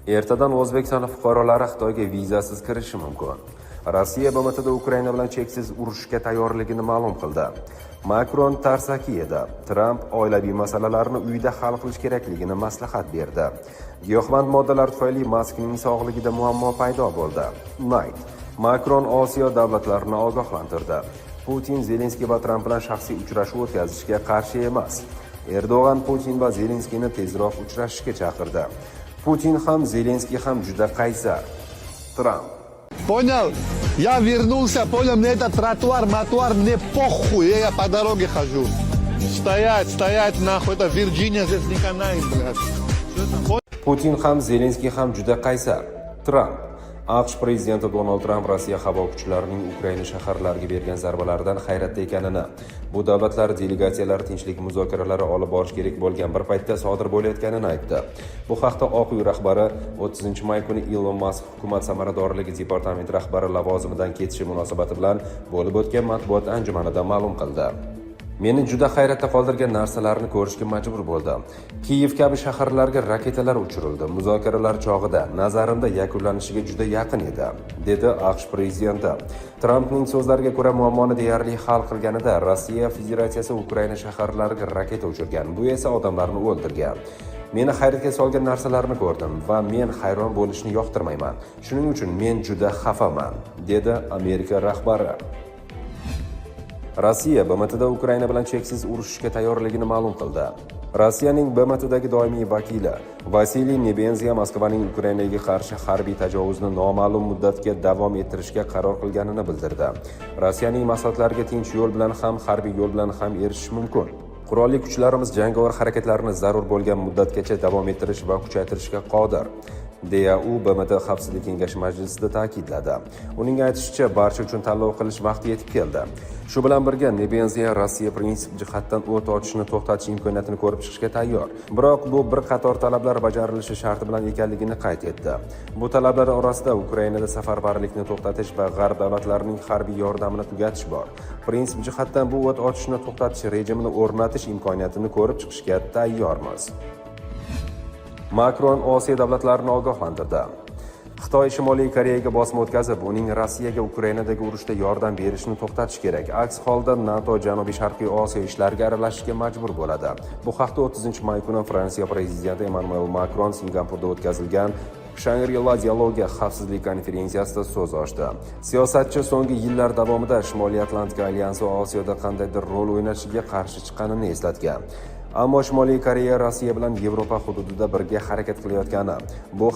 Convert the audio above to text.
Ertadan O'zbekiston fuqarolari Xitoyga vizasiz kirishi mumkin. Rossiya BMTda Ukraina bilan cheksiz urushga tayyorligini ma'lum qildi. Makron tarsaki edi. Tramp oilaviy masalalarni uyda hal qilish kerakligini maslahat berdi. Giyohvand moddalar tufayli Maskning sog'ligida muammo paydo bo'ldi. Knight. Makron Osiyo davlatlarini ogohlantirdi. Putin Zelenskiy va Tramp bilan shaxsiy uchrashuv o'tkazishga qarshi emas. Erdo'g'an Putin va Zelenskiyni tezroq uchrashishga chaqirdi. Putin ham, Zelenskiy ham juda qaysar. Tramp. Понял? Я вернулся, понял, мне этот тротуар, мне похуй, я по дороге хожу. Стоять, нахуй, это Вирджиния, здесь не канает, блядь. Putin ham, Zelenskiy ham juda qaysar. Tramp. AQSh prezidenti Donald Tramp Rossiya havo kuchlarining Ukraina shaharlariga bergan zarbalaridan hayratda ekanini, bu davlatlar delegatsiyalari tinchlik muzokaralari olib borish kerak bo'lgan bir paytda sodir bo'layotganini aytdi. Bu haqda Oq uy rahbari 30-may kuni Elon Musk hukumat samaradorligi departamenti rahbari lavozimidan ketishi munosabati bilan bo'lib o'tgan matbuot anjumanida ma'lum qildi. Meni juda hayratda qoldirgan narsalarni ko'rishga majbur bo'ldim. Kiyev kabi shaharlarga raketalar uchirildi. Muzokaralar chog'ida nazarimda yakunlanishiga juda yaqin edi, dedi AQSh prezidenti. Trampning so'zlariga ko'ra, muammoni deyarli hal qilganida Rossiya Federatsiyasi Ukraina shaharlariga raketa uchirgan. Bu esa odamlarni o'ldirgan. Meni hayratga solgan narsalarni ko'rdim va men hayron bo'lishni yoqtirmayman. Shuning uchun men juda xafaman, dedi Amerika rahbari. Rossiya BMTda Ukraina bilan cheksiz urushishga tayyorligini ma'lum qildi. Rossiyaning BMTdagi doimiy vakili Vasiliy Nebenziya Moskvaning Ukrainaga qarshi harbiy tajovuzni noma'lum muddatga davom ettirishga qaror qilganini bildirdi. Rossiyaning maqsadlariga tinch yo'l bilan ham, harbiy yo'l bilan ham erishish mumkin. Qurolli kuchlarimiz jangovar harakatlarni zarur bo'lgan muddatgacha davom ettirish va kuchaytirishga qodir, deya u BMT Xavfsizlik kengashi majlisida ta'kidladi. Uning aytishicha, barcha uchun tanlov qilish vaqti yetib keldi. Shu bilan birga Nebenziya Rossiya prinsip jihatdan o't ochishni to'xtatish imkoniyatini ko'rib chiqishga tayyor. Biroq bu bir qator talablar bajarilishi sharti bilan ekanligini qayd etdi. Bu talablar orasida Ukrainada safarbarlikni to'xtatish va G'arb davlatlarining harbiy yordamini tugatish bor. Prinsip jihatdan bu o't ochishni to'xtatish rejimini o'rnatish imkoniyatini ko'rib chiqishga tayyormiz. Makron Osiyo davlatlarini ogohlantirdi. Xitoy Shimoliy Koreyaga bosim o'tkazib, uning Rossiyaga Ukrainadagi urushda yordam berishni to'xtatish kerak. Aks holda NATO Janubiy Sharqiy Osiyo ishlariga aralashishga majbur bo'ladi. Bu haqda 30-may kuni Fransiya prezidenti Emmanuel Macron Singapurda o'tkazilgan Shangri-La dialogi xavfsizlik konferensiyasida so'z ochdi. Siyosatchi so'nggi yillar davomida Shimoliy Atlantika alyansi Osiyoda qandaydir rol o'ynashiga qarshi chiqqanini eslatgan. Ammo Shimoliy Koreya Rossiya bilan Yevropa hududida birga harakat qilayotgani, bu